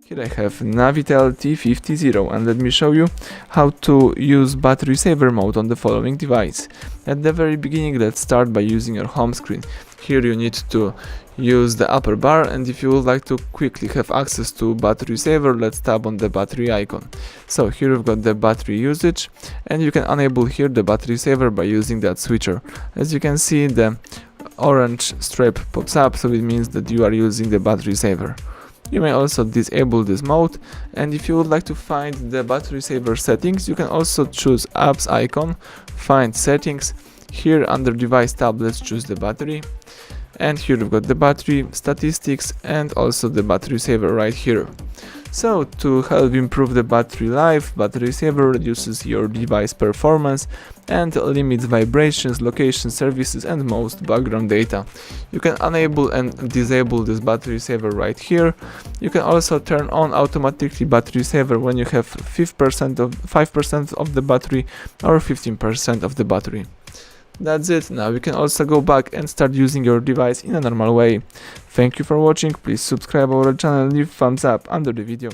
Here I have NAVITEL T500 and let me show you how to use battery saver mode on the following device. At the very beginning, let's start by using your home screen. Here you need to use the upper bar, and if you would like to quickly have access to battery saver, let's tap on the battery icon. So here we've got the battery usage, and you can enable here the battery saver by using that switcher. As you can see, the orange stripe pops up, so it means that you are using the battery saver. You may also disable this mode, and if you would like to find the battery saver settings, you can also choose apps icon, find settings. Here under device tab, let's choose the battery, and here we've got the battery statistics and also the battery saver right here. So to help improve the battery life, battery saver reduces your device performance and limits vibrations, location services and most background data. You can enable and disable this battery saver right here. You can also turn on automatically battery saver when you have 5% of the battery or 15% of the battery. That's it. Now you can also go back and start using your device in a normal way. Thank you for watching. Please subscribe our channel and leave thumbs up under the video.